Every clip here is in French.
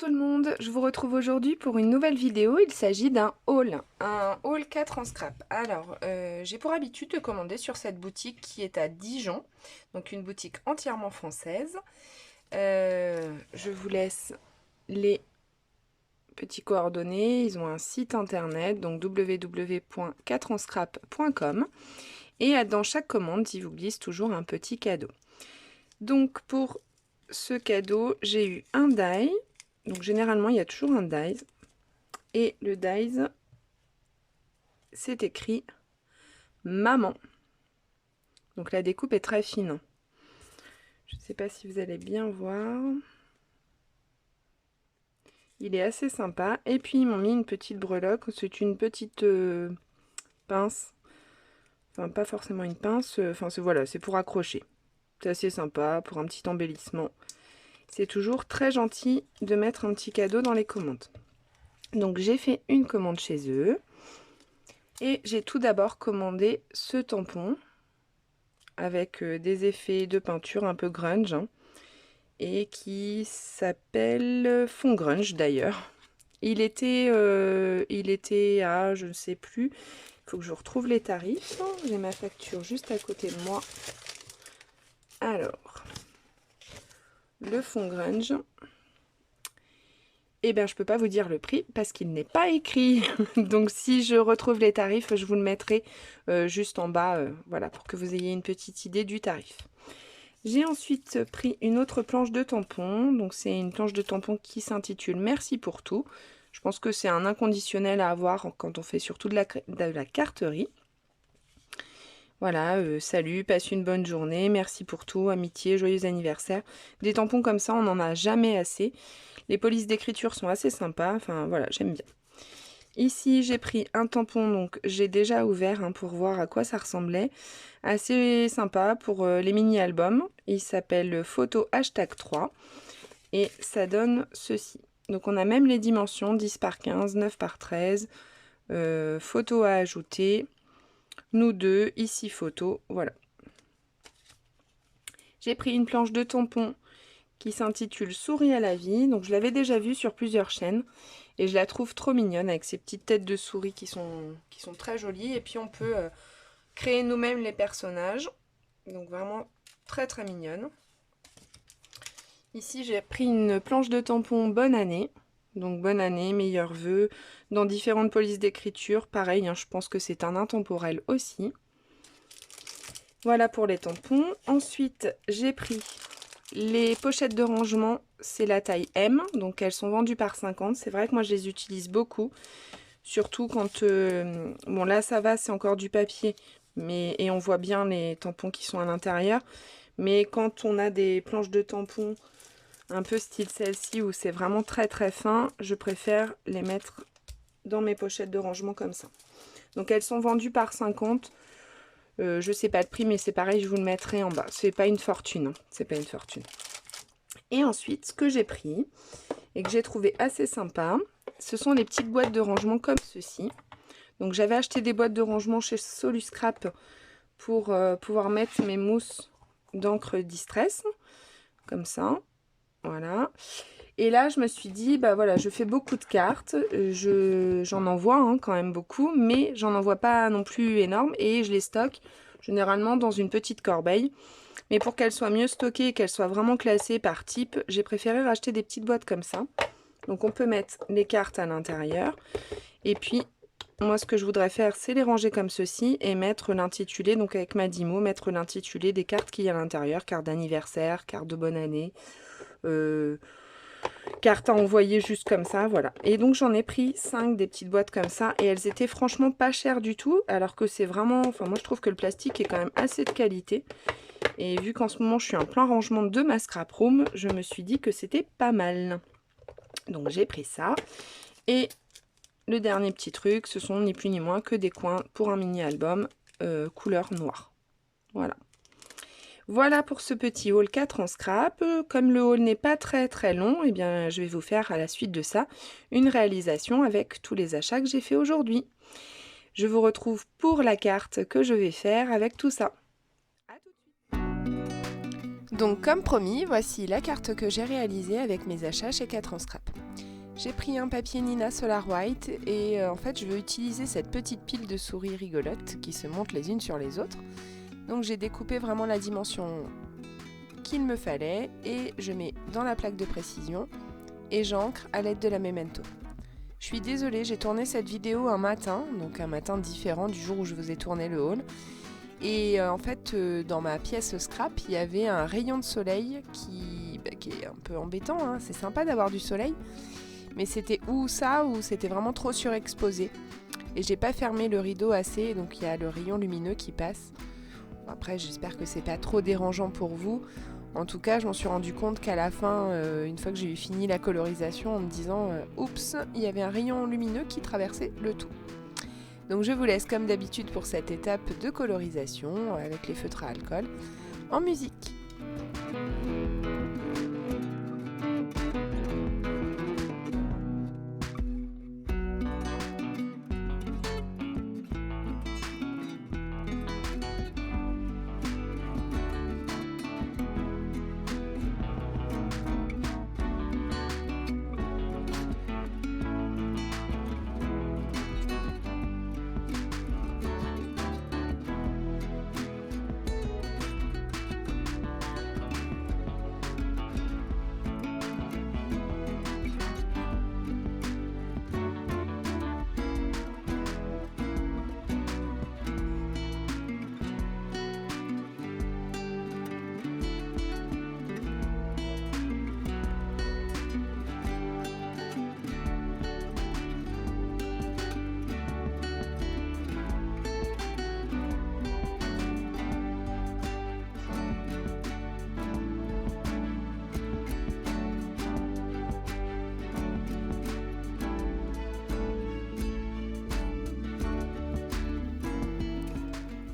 tout le monde, je vous retrouve aujourd'hui pour une nouvelle vidéo. Il s'agit d'un haul 4 en scrap. Alors, j'ai pour habitude de commander sur cette boutique qui est à Dijon, donc une boutique entièrement française. Je vous laisse les petits coordonnées. Ils ont un site internet, donc www.4enscrap.com, et dans chaque commande, ils vous glissent toujours un petit cadeau. Donc pour ce cadeau, j'ai eu un die. Donc généralement, il y a toujours un die. Et le die, c'est écrit maman. Donc la découpe est très fine. Je ne sais pas si vous allez bien voir. Il est assez sympa. Et puis ils m'ont mis une petite breloque. C'est une petite pince. Enfin, pas forcément une pince. Enfin, voilà, c'est pour accrocher. C'est assez sympa pour un petit embellissement. C'est toujours très gentil de mettre un petit cadeau dans les commandes. Donc j'ai fait une commande chez eux. Et j'ai tout d'abord commandé ce tampon avec des effets de peinture un peu grunge, hein, et qui s'appelle Fond Grunge d'ailleurs. Il était à, je ne sais plus, il faut que je retrouve les tarifs. J'ai ma facture juste à côté de moi. Alors, le Fond Grunge, eh bien, je peux pas vous dire le prix parce qu'il n'est pas écrit. Donc, si je retrouve les tarifs, je vous le mettrai juste en bas, voilà, pour que vous ayez une petite idée du tarif. J'ai ensuite pris une autre planche de tampons. Donc, c'est une planche de tampons qui s'intitule Merci pour tout. Je pense que c'est un inconditionnel à avoir quand on fait surtout de la carterie. Voilà, salut, passe une bonne journée, merci pour tout, amitié, joyeux anniversaire. Des tampons comme ça, on n'en a jamais assez. Les polices d'écriture sont assez sympas, enfin voilà, j'aime bien. Ici, j'ai pris un tampon, donc j'ai déjà ouvert pour voir à quoi ça ressemblait. Assez sympa pour les mini-albums. Il s'appelle Photo hashtag 3 et ça donne ceci. Donc on a même les dimensions, 10 par 15, 9 par 13, photo à ajouter. Nous deux, ici photo, voilà. J'ai pris une planche de tampons qui s'intitule Souris à la vie. Donc je l'avais déjà vue sur plusieurs chaînes et je la trouve trop mignonne avec ces petites têtes de souris qui sont très jolies. Et puis on peut créer nous-mêmes les personnages. Donc vraiment très très mignonne. Ici j'ai pris une planche de tampons Bonne année. Donc bonne année, meilleurs vœux, dans différentes polices d'écriture. Pareil, hein, je pense que c'est un intemporel aussi. Voilà pour les tampons. Ensuite, j'ai pris les pochettes de rangement. C'est la taille M, donc elles sont vendues par 50. C'est vrai que moi, je les utilise beaucoup. Surtout quand... bon, là, ça va, c'est encore du papier. Et on voit bien les tampons qui sont à l'intérieur. Mais quand on a des planches de tampons un peu style celle-ci, où c'est vraiment très très fin, je préfère les mettre dans mes pochettes de rangement comme ça. Donc elles sont vendues par 50. Je sais pas le prix, mais c'est pareil, je vous le mettrai en bas. C'est pas une fortune, hein. C'est pas une fortune. Et ensuite, ce que j'ai pris et que j'ai trouvé assez sympa, ce sont les petites boîtes de rangement comme ceci. Donc j'avais acheté des boîtes de rangement chez Soluscrap pour pouvoir mettre mes mousses d'encre Distress, comme ça. Voilà. Et là, je me suis dit, bah voilà, je fais beaucoup de cartes, j'en envoie quand même beaucoup, mais j'en envoie pas non plus énorme et je les stocke généralement dans une petite corbeille. Mais pour qu'elles soient mieux stockées et qu'elles soient vraiment classées par type, j'ai préféré racheter des petites boîtes comme ça. Donc on peut mettre les cartes à l'intérieur. Et puis, moi ce que je voudrais faire, c'est les ranger comme ceci et mettre l'intitulé, donc avec ma Dymo, mettre l'intitulé des cartes qu'il y a à l'intérieur, carte d'anniversaire, carte de bonne année, carte à envoyer juste comme ça, voilà. Et donc j'en ai pris 5 des petites boîtes comme ça et elles étaient franchement pas chères du tout, alors que c'est vraiment, enfin moi je trouve que le plastique est quand même assez de qualité. Et vu qu'en ce moment je suis en plein rangement de ma scrap room, je me suis dit que c'était pas mal. Donc j'ai pris ça. Et le dernier petit truc, ce sont ni plus ni moins que des coins pour un mini album couleur noire. Voilà. Voilà pour ce petit haul 4 en scrap. Comme le haul n'est pas très très long, eh bien, je vais vous faire à la suite de ça une réalisation avec tous les achats que j'ai fait aujourd'hui. Je vous retrouve pour la carte que je vais faire avec tout ça. À tout de suite. Donc comme promis, voici la carte que j'ai réalisée avec mes achats chez 4 en Scrap. J'ai pris un papier Nina Solar White et en fait je veux utiliser cette petite pile de souris rigolotes qui se montent les unes sur les autres. Donc j'ai découpé vraiment la dimension qu'il me fallait et je mets dans la plaque de précision et j'ancre à l'aide de la Memento. Je suis désolée, j'ai tourné cette vidéo un matin, donc un matin différent du jour où je vous ai tourné le haul. Et en fait, dans ma pièce scrap, il y avait un rayon de soleil qui est un peu embêtant, hein. C'est sympa d'avoir du soleil, mais c'était ou c'était vraiment trop surexposé. Et j'ai pas fermé le rideau assez, donc il y a le rayon lumineux qui passe. Après, j'espère que c'est pas trop dérangeant pour vous. En tout cas, je m'en suis rendu compte qu'à la fin, une fois que j'ai eu fini la colorisation, en me disant oups, il y avait un rayon lumineux qui traversait le tout. Donc je vous laisse comme d'habitude pour cette étape de colorisation avec les feutres à alcool en musique.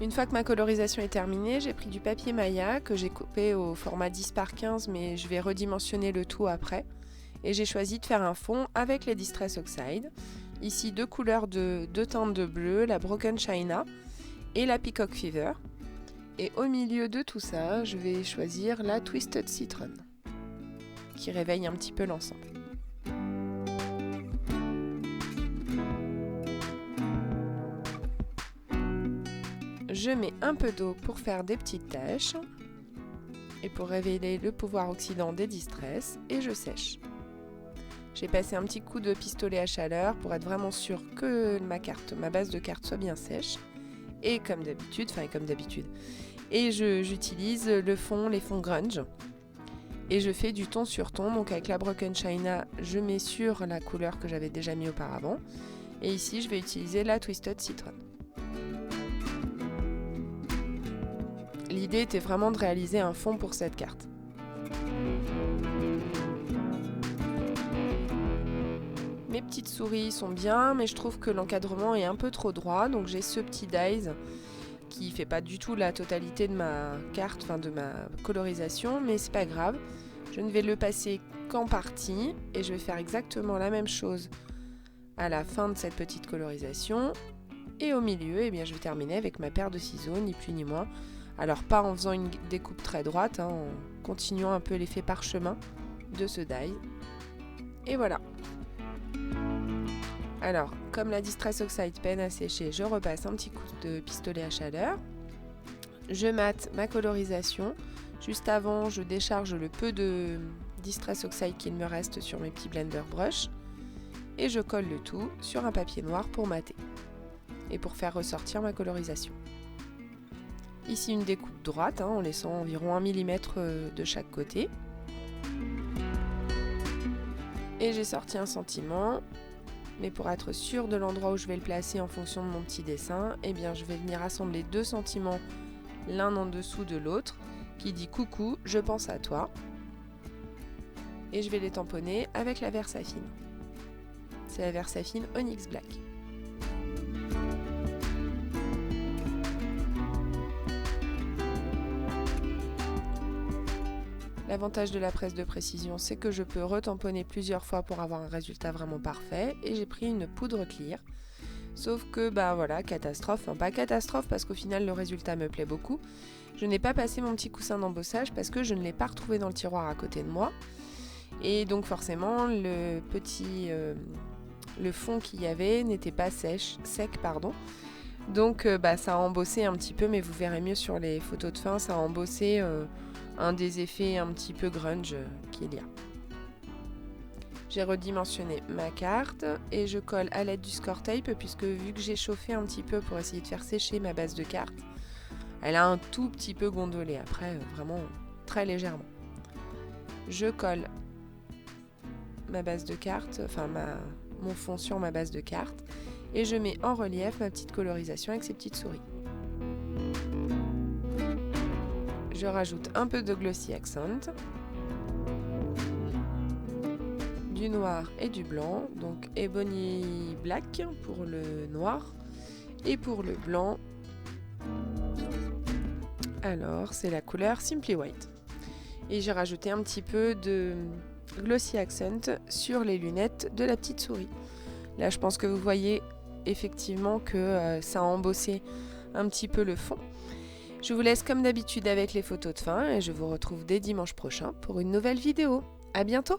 Une fois que ma colorisation est terminée, j'ai pris du papier Maya que j'ai coupé au format 10 par 15, mais je vais redimensionner le tout après. Et j'ai choisi de faire un fond avec les Distress Oxide. Ici, deux couleurs de deux teintes de bleu, la Broken China et la Peacock Fever. Et au milieu de tout ça, je vais choisir la Twisted Citron, qui réveille un petit peu l'ensemble. Je mets un peu d'eau pour faire des petites taches et pour révéler le pouvoir oxydant des Distress et je sèche. J'ai passé un petit coup de pistolet à chaleur pour être vraiment sûr que ma base de carte soit bien sèche et comme d'habitude, et j'utilise les fonds grunge et je fais du ton sur ton. Donc avec la Broken China, je mets sur la couleur que j'avais déjà mis auparavant et ici je vais utiliser la Twisted Citron. L'idée était vraiment de réaliser un fond pour cette carte. Mes petites souris sont bien, mais je trouve que l'encadrement est un peu trop droit, donc j'ai ce petit dies qui fait pas du tout la totalité de ma carte, de ma colorisation, mais c'est pas grave. Je ne vais le passer qu'en partie et je vais faire exactement la même chose à la fin de cette petite colorisation. Et au milieu, je vais terminer avec ma paire de ciseaux, ni plus ni moins. Alors pas en faisant une découpe très droite, en continuant un peu l'effet parchemin de ce die. Et voilà. Alors, comme la Distress Oxide peine à sécher, je repasse un petit coup de pistolet à chaleur. Je mate ma colorisation. Juste avant, je décharge le peu de Distress Oxide qu'il me reste sur mes petits blender brush. Et je colle le tout sur un papier noir pour mater. Et pour faire ressortir ma colorisation. Ici une découpe droite, en laissant environ 1 mm de chaque côté. Et j'ai sorti un sentiment, mais pour être sûr de l'endroit où je vais le placer en fonction de mon petit dessin, je vais venir assembler deux sentiments l'un en dessous de l'autre, qui dit coucou, je pense à toi. Et je vais les tamponner avec la Versafine. C'est la Versafine Onyx Black. L'avantage de la presse de précision, c'est que je peux retamponner plusieurs fois pour avoir un résultat vraiment parfait. Et j'ai pris une poudre clear Sauf que, bah voilà, catastrophe, enfin pas catastrophe parce qu'au final le résultat me plaît beaucoup. Je n'ai pas passé mon petit coussin d'embossage parce que je ne l'ai pas retrouvé dans le tiroir à côté de moi. Et donc forcément, le fond qu'il y avait n'était pas sec. Donc ça a embossé un petit peu, mais vous verrez mieux sur les photos de fin, ça a embossé un des effets un petit peu grunge qu'il y a. J'ai redimensionné ma carte et je colle à l'aide du score tape puisque vu que j'ai chauffé un petit peu pour essayer de faire sécher ma base de carte, elle a un tout petit peu gondolé, après vraiment très légèrement. Je colle ma base de carte, mon fond sur ma base de carte et je mets en relief ma petite colorisation avec ces petites souris. Je rajoute un peu de Glossy Accent, du noir et du blanc, donc Ebony Black pour le noir et pour le blanc, alors c'est la couleur Simply White. Et j'ai rajouté un petit peu de Glossy Accent sur les lunettes de la petite souris. Là je pense que vous voyez effectivement que ça a embossé un petit peu le fond. Je vous laisse comme d'habitude avec les photos de fin et je vous retrouve dès dimanche prochain pour une nouvelle vidéo. À bientôt!